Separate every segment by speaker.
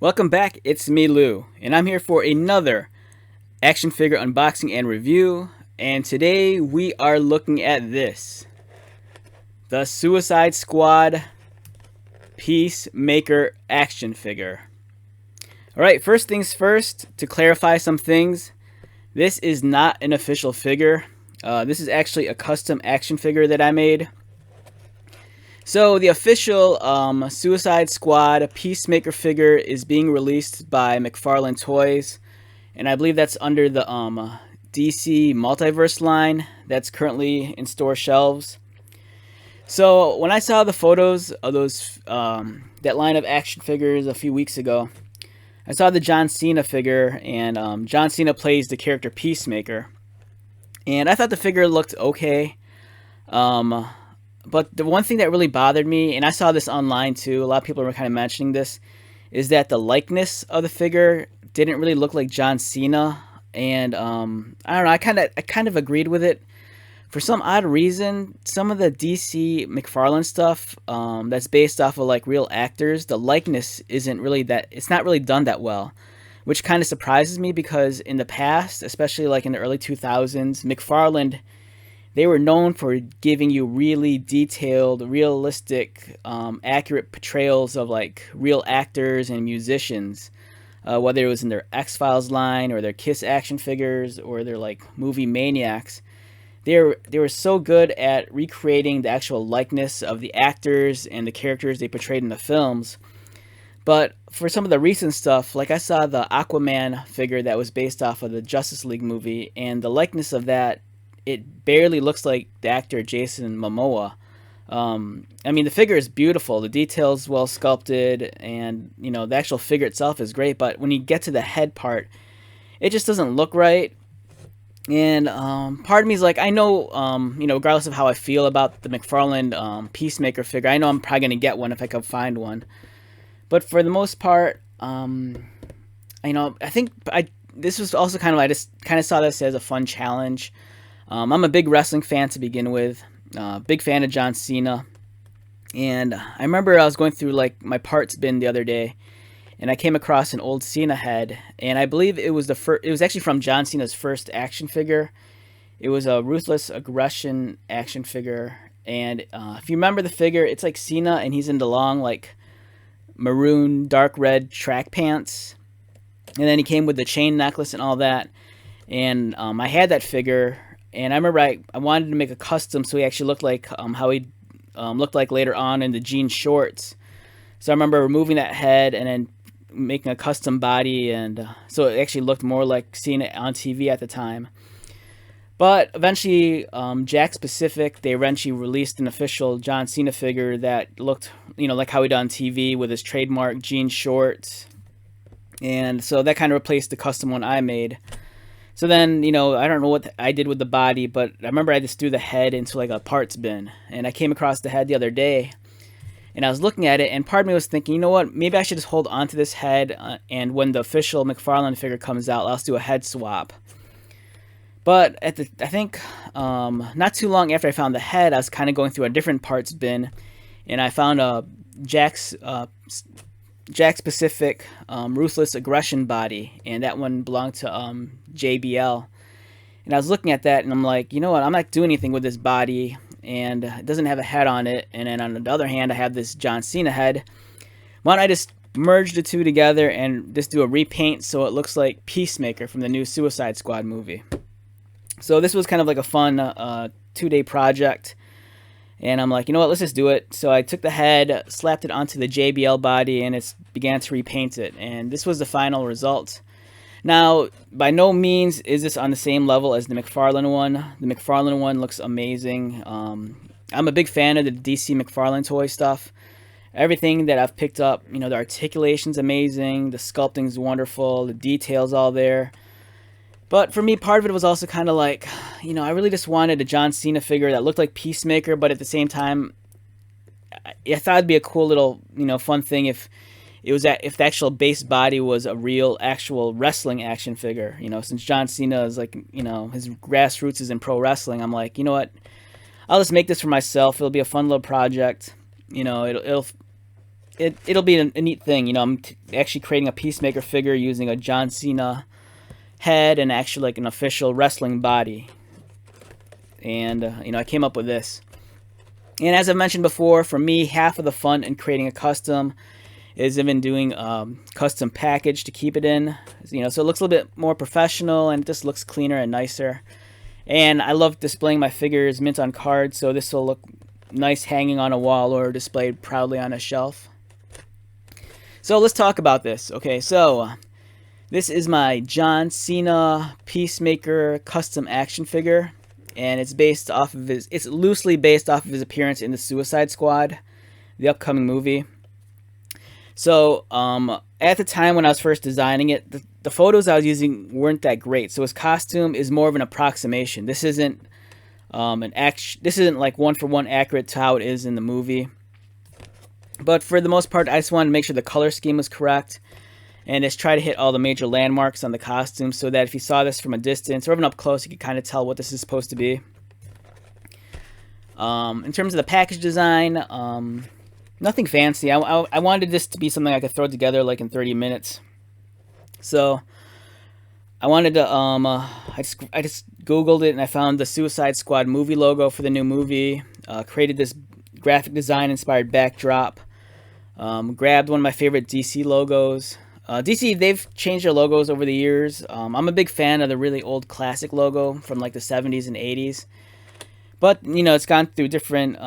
Speaker 1: Welcome back, it's me Lou, and I'm here for another action figure unboxing and review. And today we are looking at this, the Suicide Squad Peacemaker action figure. Alright, first things first, to clarify some things, this is not an official figure. This is actually a custom action figure that I made. So the official Suicide Squad Peacemaker figure is being released by McFarlane Toys, and I believe that's under the DC Multiverse line that's currently in store shelves. So when I saw the photos of those that line of action figures a few weeks ago, I saw the John Cena figure, and John Cena plays the character Peacemaker, and I thought the figure looked okay. But the one thing that really bothered me, and I saw this online too, a lot of people were kind of mentioning this, is that the likeness of the figure didn't really look like John Cena. And I don't know, I kind of agreed with it. For some odd reason, some of the DC McFarlane stuff that's based off of like real actors, the likeness isn't really that, it's not really done that well, which kind of surprises me because in the past, especially like in the early 2000s, McFarlane, they were known for giving you really detailed, realistic, accurate portrayals of like real actors and musicians, whether it was in their X-Files line or their Kiss action figures or their like movie Maniacs. They were so good at recreating the actual likeness of the actors and the characters they portrayed in the films. But for some of the recent stuff, like I saw the Aquaman figure that was based off of the Justice League movie, and the likeness of that, it barely looks like the actor Jason Momoa. I mean, the figure is beautiful, the details well sculpted, and you know the actual figure itself is great. But when you get to the head part, it just doesn't look right. And part of me is like, I know, regardless of how I feel about the McFarlane Peacemaker figure, I know I'm probably gonna get one if I could find one. But for the most part, I think this was also kind of, I just kind of saw this as a fun challenge. I'm a big wrestling fan to begin with, big fan of John Cena, and I remember I was going through like my parts bin the other day, and I came across an old Cena head, and I believe it was it was actually from John Cena's first action figure. It was a Ruthless Aggression action figure, and if you remember the figure, it's like Cena, and he's in the long like maroon, dark red track pants, and then he came with the chain necklace and all that, and I had that figure. And I remember I wanted to make a custom so he actually looked like how he looked like later on in the jean shorts. So I remember removing that head and then making a custom body, and so it actually looked more like seeing it on TV at the time. But eventually, Jakks they eventually released an official John Cena figure that looked, like how he did on TV with his trademark jean shorts. And so that kind of replaced the custom one I made. So then, I don't know what I did with the body, but I remember I just threw the head into like a parts bin. And I came across the head the other day, and I was looking at it, and part of me was thinking, you know what, maybe I should just hold on to this head, and when the official McFarlane figure comes out, I'll just do a head swap. But I think not too long after I found the head, I was kind of going through a different parts bin, and I found a Jakks Pacific Ruthless Aggression body, and that one belonged to JBL. And I was looking at that, and I'm like, you know what, I'm not doing anything with this body, and it doesn't have a head on it. And then on the other hand, I have this John Cena head. Why don't I just merge the two together and just do a repaint so it looks like Peacemaker from the new Suicide Squad movie? So this was kind of like a fun 2-day project. And I'm like, you know what, let's just do it. So I took the head, slapped it onto the JBL body, and it began to repaint it. And this was the final result. Now, by no means is this on the same level as the McFarlane one. The McFarlane one looks amazing. I'm a big fan of the DC McFarlane toy stuff. Everything that I've picked up, the articulation's amazing, the sculpting's wonderful, the detail's all there. But for me, part of it was also kind of like, I really just wanted a John Cena figure that looked like Peacemaker, but at the same time, I thought it'd be a cool little, fun thing if if the actual base body was a real, actual wrestling action figure. Since John Cena is like, his grassroots is in pro wrestling, I'm like, you know what, I'll just make this for myself. It'll be a fun little project. It'll it'll be a neat thing. You know, I'm actually creating a Peacemaker figure using a John Cena head and actually like an official wrestling body. And you know, I came up with this. And as I mentioned before, for me, half of the fun in creating a custom is even doing custom package to keep it in. You know, so it looks a little bit more professional and it just looks cleaner and nicer. And I love displaying my figures mint on cards, so this will look nice hanging on a wall or displayed proudly on a shelf. So let's talk about this. Okay, so this is my John Cena Peacemaker custom action figure, and it's loosely based off of his appearance in the Suicide Squad, the upcoming movie. So at the time when I was first designing it, the photos I was using weren't that great. So his costume is more of an approximation. This isn't this isn't like one-for-one accurate to how it is in the movie. But for the most part, I just wanted to make sure the color scheme was correct and just try to hit all the major landmarks on the costume so that if you saw this from a distance or even up close, you could kind of tell what this is supposed to be. In terms of the package design, nothing fancy. I wanted this to be something I could throw together like in 30 minutes. So I wanted to I just Googled it and I found the Suicide Squad movie logo for the new movie. Created this graphic design inspired backdrop. Grabbed one of my favorite DC logos. DC, they've changed their logos over the years. I'm a big fan of the really old classic logo from like the 70s and 80s. But, you know, it's gone through different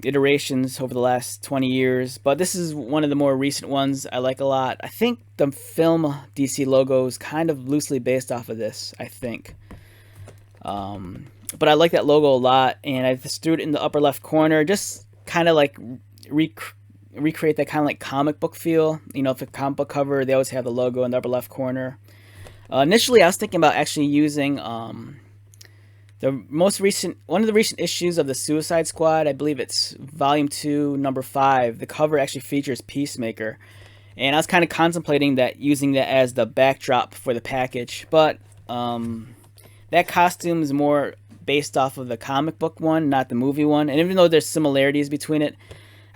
Speaker 1: iterations over the last 20 years. But this is one of the more recent ones I like a lot. I think the film DC logo is kind of loosely based off of this, I think. But I like that logo a lot. And I just threw it in the upper left corner. Just kind of like recreate that kind of like comic book feel. You know, if a comic book cover, they always have the logo in the upper left corner. Initially, I was thinking about actually using... one of the recent issues of the Suicide Squad, I believe it's Volume 2, Number 5, the cover actually features Peacemaker. And I was kind of contemplating using that as the backdrop for the package. But that costume is more based off of the comic book one, not the movie one. And even though there's similarities between it,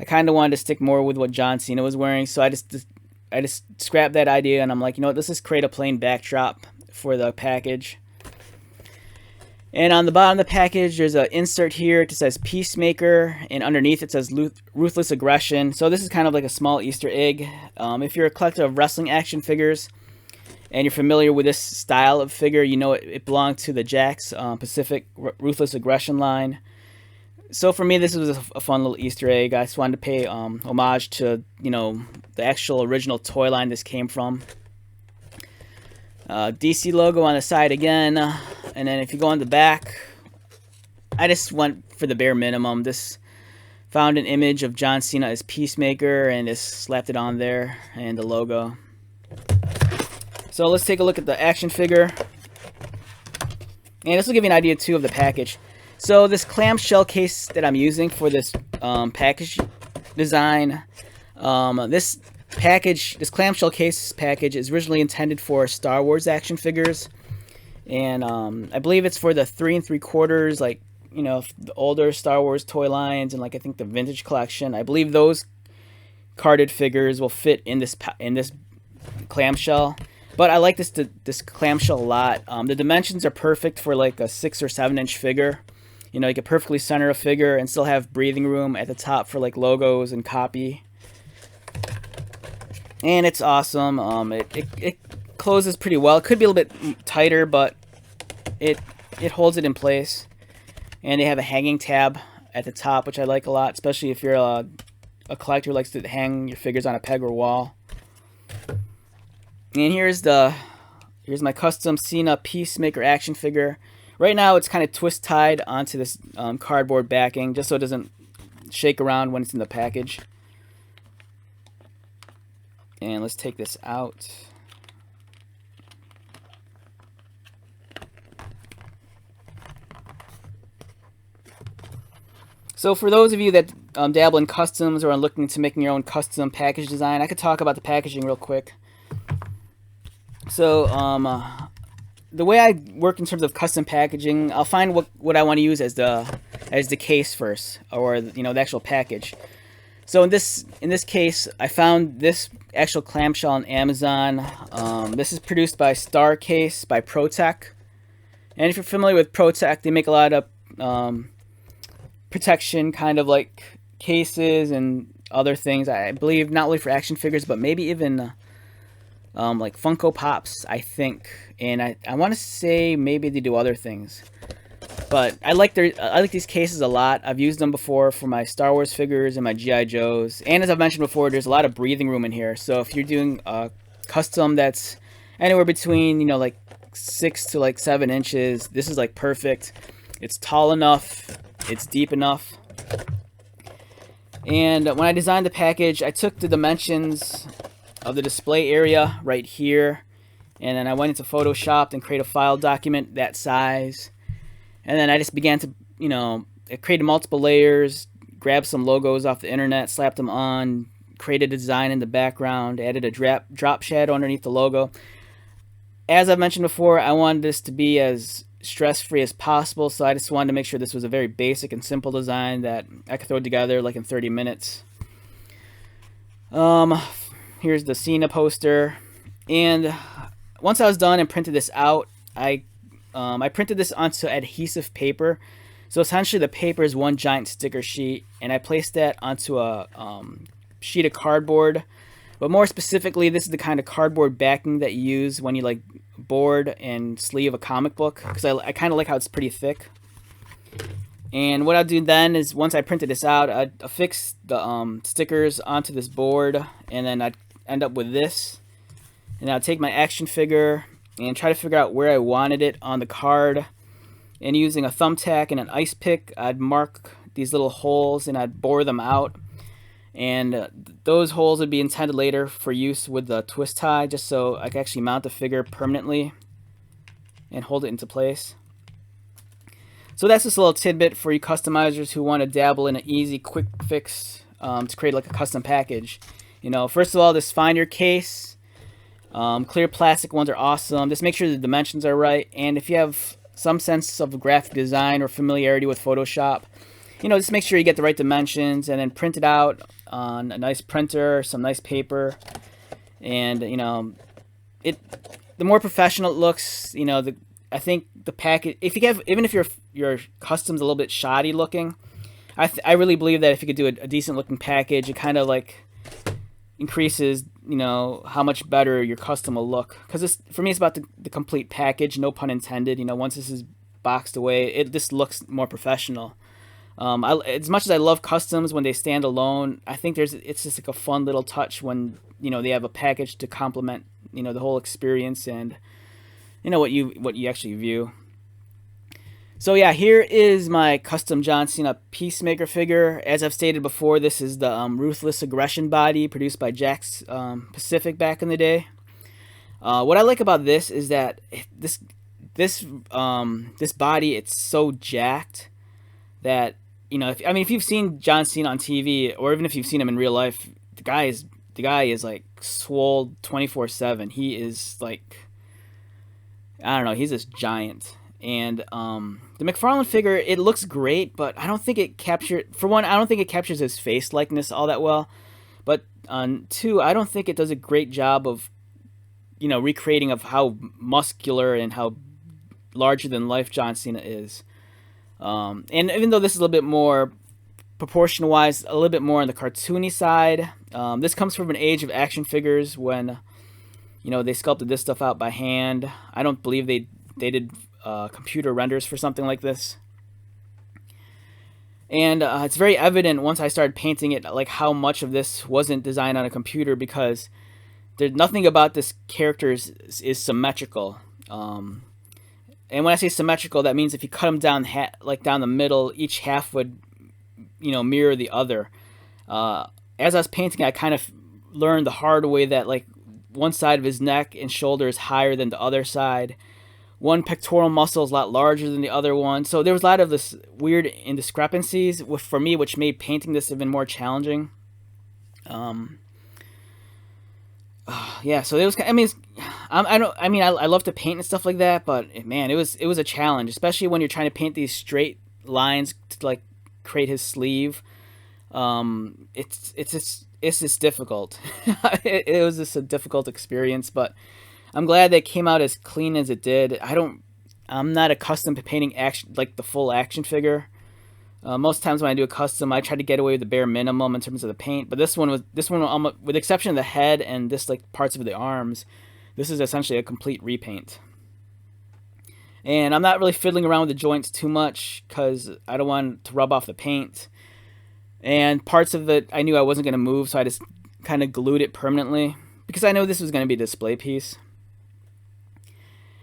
Speaker 1: I kind of wanted to stick more with what John Cena was wearing. So I just scrapped that idea and I'm like, you know what, let's just create a plain backdrop for the package. And on the bottom of the package, there's an insert here. It says Peacemaker, and underneath it says Ruthless Aggression. So this is kind of like a small Easter egg. If you're a collector of wrestling action figures, and you're familiar with this style of figure, you know it belonged to the Jakks Pacific Ruthless Aggression line. So for me, this was a fun little Easter egg. I just wanted to pay homage to, you know, the actual original toy line this came from. DC logo on the side again, and then if you go on the back, I just went for the bare minimum. This found an image of John Cena as Peacemaker and just slapped it on there and the logo. So let's take a look at the action figure, and this will give you an idea too of the package. So this clamshell case that I'm using for this package design, this clamshell case package is originally intended for Star Wars action figures, and I believe it's for the 3 3/4, like, you know, the older Star Wars toy lines and like I think the vintage collection. I believe those carded figures will fit in this clamshell. But I like this clamshell a lot. The dimensions are perfect for like a 6 or 7 inch figure. You know, you can perfectly center a figure and still have breathing room at the top for like logos and copy. And it's awesome. It closes pretty well. It could be a little bit tighter, but it holds it in place. And they have a hanging tab at the top, which I like a lot, especially if you're a collector who likes to hang your figures on a peg or wall. And here's my custom Cena Peacemaker action figure. Right now it's kind of twist tied onto this cardboard backing just so it doesn't shake around when it's in the package. And let's take this out. So for those of you that dabble in customs or are looking to making your own custom package design, I could talk about the packaging real quick. So the way I work in terms of custom packaging, I'll find what I want to use as the case first, or, you know, the actual package. So in this case, I found this actual clamshell on Amazon. This is produced by Star Case by ProTech. And if you're familiar with ProTech, they make a lot of protection kind of like cases and other things. I believe not only for action figures, but maybe even like Funko Pops, I think. And I want to say maybe they do other things. But I like these cases a lot. I've used them before for my Star Wars figures and my G.I. Joes. And as I've mentioned before, there's a lot of breathing room in here. So if you're doing a custom that's anywhere between, you know, like 6 to like 7 inches, this is like perfect. It's tall enough. It's deep enough. And when I designed the package, I took the dimensions of the display area right here. And then I went into Photoshop and create a file document that size. And then I just began to, you know, I created multiple layers, grabbed some logos off the internet, slapped them on, created a design in the background, added a drop shadow underneath the logo. As I've mentioned before, I wanted this to be as stress-free as possible, so I just wanted to make sure this was a very basic and simple design that I could throw together like in 30 minutes. Here's the Cena poster. And once I was done and printed this out, I printed this onto adhesive paper. So essentially the paper is one giant sticker sheet, and I placed that onto a sheet of cardboard. But more specifically, this is the kind of cardboard backing that you use when you like board and sleeve a comic book, because I kind of like how it's pretty thick. And what I'll do then is, once I printed this out, I'd affix the stickers onto this board, and then I'd end up with this. And I'd take my action figure and try to figure out where I wanted it on the card. And using a thumbtack and an ice pick, I'd mark these little holes and I'd bore them out. And those holes would be intended later for use with the twist tie, just so I could actually mount the figure permanently and hold it into place. So that's just a little tidbit for you customizers who want to dabble in an easy, quick fix to create like a custom package. You know, first of all, just find your case. Clear plastic ones are awesome. Just make sure the dimensions are right. And if you have some sense of graphic design or familiarity with Photoshop, you know, just make sure you get the right dimensions and then print it out on a nice printer, some nice paper. And, you know, the more professional it looks, you know, I think the package, if you have, even if your custom's a little bit shoddy looking, I really believe that if you could do a decent looking package, it kind of like increases, you know, how much better your custom will look. Because for me, it's about the complete package, no pun intended. You know, once this is boxed away, it just looks more professional. As much as I love customs when they stand alone, I think it's just like a fun little touch when, you know, they have a package to complement, you know, the whole experience and, you know, what you actually view. So yeah, here is my custom John Cena Peacemaker figure. As I've stated before, this is the Ruthless Aggression body produced by Jakks Pacific back in the day. What I like about this is that this body, it's so jacked that, you know, if you've seen John Cena on TV, or even if you've seen him in real life, the guy is like swole 24/7. He is like, I don't know, he's this giant. And the McFarlane figure, it looks great, but I don't think it captures, for one, I don't think it captures his face likeness all that well. But two, I don't think it does a great job of, you know, recreating of how muscular and how larger than life John Cena is. And even though this is a little bit more proportion wise, a little bit more on the cartoony side, this comes from an age of action figures when, you know, they sculpted this stuff out by hand. I don't believe they did computer renders for something like this. And it's very evident once I started painting it, like how much of this wasn't designed on a computer, because there's nothing about this character is symmetrical. And when I say symmetrical, that means if you cut them down down the middle, each half would, you know, mirror the other. As I was painting, I kind of learned the hard way that like one side of his neck and shoulder is higher than the other side. One pectoral muscle is a lot larger than the other one. So there was a lot of this weird indiscrepancies for me, which made painting this even more challenging. Yeah, so it was. I mean, I love to paint and stuff like that, but man, it was a challenge, especially when you're trying to paint these straight lines to like create his sleeve. It's just difficult. It was just a difficult experience, but I'm glad that it came out as clean as it did. I'm not accustomed to painting action like the full action figure. Most times when I do a custom, I try to get away with the bare minimum in terms of the paint. But this one almost, with the exception of the head and this like parts of the arms, this is essentially a complete repaint. And I'm not really fiddling around with the joints too much because I don't want to rub off the paint. And parts of it I knew I wasn't going to move, so I just kind of glued it permanently because I know this was going to be a display piece.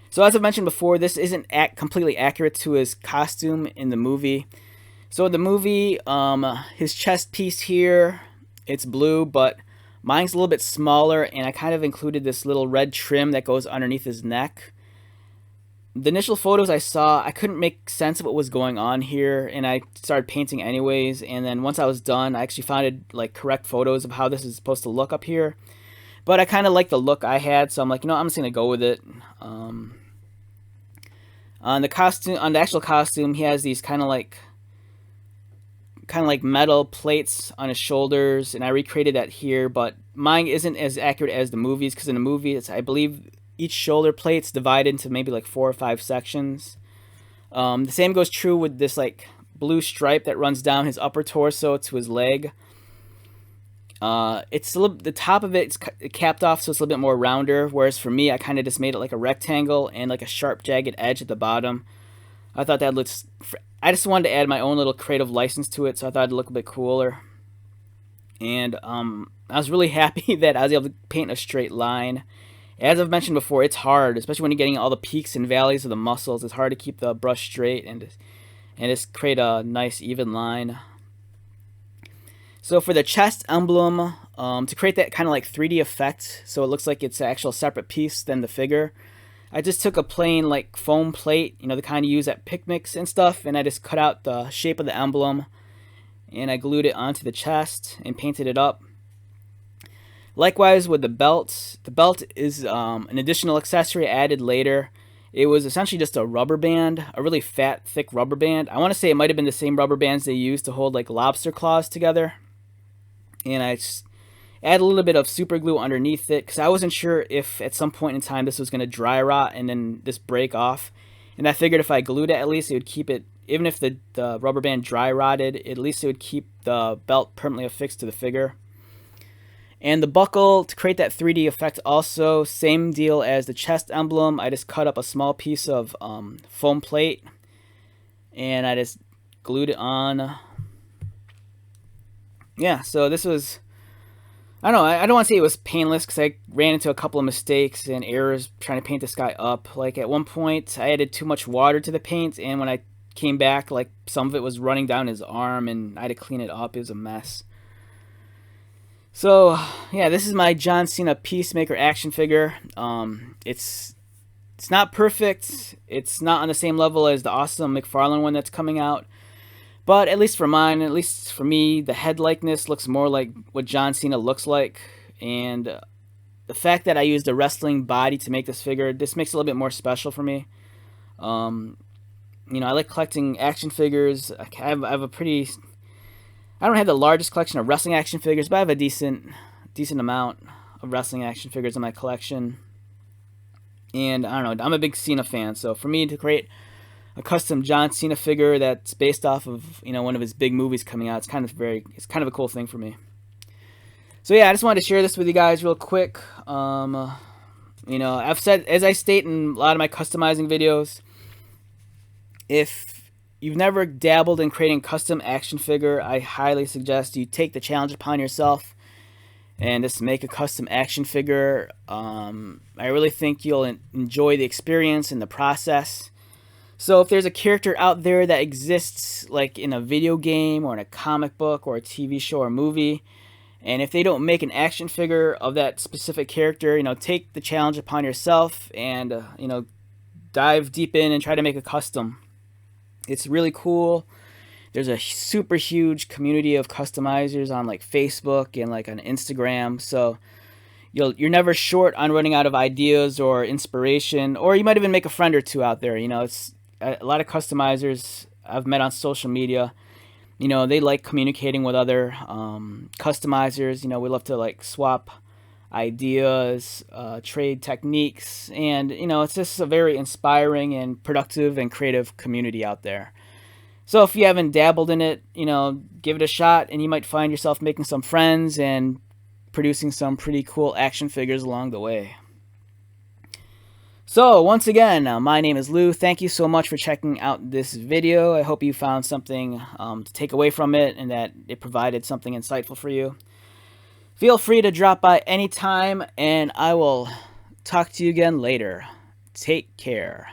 Speaker 1: So as I mentioned before, this isn't completely accurate to his costume in the movie. So in the movie, his chest piece here, it's blue, but mine's a little bit smaller, and I kind of included this little red trim that goes underneath his neck. The initial photos I saw, I couldn't make sense of what was going on here, and I started painting anyways. And then once I was done, I actually found like correct photos of how this is supposed to look up here. But I kind of like the look I had, so I'm like, I'm just gonna go with it. On the actual costume, he has these kind of like metal plates on his shoulders, and I recreated that here. But mine isn't as accurate as the movies because in the movie, I believe each shoulder plate's divided into maybe like 4 or 5 sections. The same goes true with this like blue stripe that runs down his upper torso to his leg. It's the top of it's capped off, so it's a little bit more rounder. Whereas for me, I kind of just made it like a rectangle and like a sharp, jagged edge at the bottom. I thought that looks. I just wanted to add my own little creative license to it, so I thought it'd look a bit cooler. And I was really happy that I was able to paint a straight line. As I've mentioned before, it's hard, especially when you're getting all the peaks and valleys of the muscles. It's hard to keep the brush straight and just create a nice even line. So for the chest emblem, to create that kind of like 3D effect, so it looks like it's an actual separate piece than the figure, I just took a plain like foam plate, the kind you use at picnics and stuff, and I just cut out the shape of the emblem, and I glued it onto the chest and painted it up. Likewise with the belt is an additional accessory I added later. It was essentially just a rubber band, a really fat, thick rubber band. I want to say it might have been the same rubber bands they used to hold like lobster claws together. And I just add a little bit of super glue underneath it because I wasn't sure if at some point in time this was going to dry rot and then just break off. And I figured if I glued it, at least it would keep it, even if the rubber band dry rotted, at least it would keep the belt permanently affixed to the figure. And the buckle, to create that 3D effect also, same deal as the chest emblem. I just cut up a small piece of foam plate and I just glued it on. Yeah, so this was, I don't know, I don't want to say it was painless because I ran into a couple of mistakes and errors trying to paint this guy up. Like at one point, I added too much water to the paint, and when I came back, like some of it was running down his arm and I had to clean it up. It was a mess. So, yeah, this is my John Cena Peacemaker action figure. It's not perfect. It's not on the same level as the awesome McFarlane one that's coming out. But at least for mine, at least for me, the head likeness looks more like what John Cena looks like. And the fact that I used a wrestling body to make this figure, this makes it a little bit more special for me. I like collecting action figures. I have a pretty... I don't have the largest collection of wrestling action figures, but I have a decent amount of wrestling action figures in my collection. And I don't know, I'm a big Cena fan, so for me to create a custom John Cena figure that's based off of one of his big movies coming out, it's kind of a cool thing for me. So yeah, I just wanted to share this with you guys real quick. I've said, as I state in a lot of my customizing videos, if you've never dabbled in creating custom action figure, I highly suggest you take the challenge upon yourself and just make a custom action figure. I really think you'll enjoy the experience and the process. So if there's a character out there that exists like in a video game or in a comic book or a TV show or movie, and if they don't make an action figure of that specific character, take the challenge upon yourself and dive deep in and try to make a custom. It's really cool. There's a super huge community of customizers on like Facebook and like on Instagram. So you're never short on running out of ideas or inspiration, or you might even make a friend or two out there. It's a lot of customizers I've met on social media, They like communicating with other customizers. We love to like swap ideas, trade techniques, and it's just a very inspiring and productive and creative community out there. So if you haven't dabbled in it, give it a shot, and you might find yourself making some friends and producing some pretty cool action figures along the way. So once again, my name is Lou. Thank you so much for checking out this video. I hope you found something to take away from it and that it provided something insightful for you. Feel free to drop by anytime, and I will talk to you again later. Take care.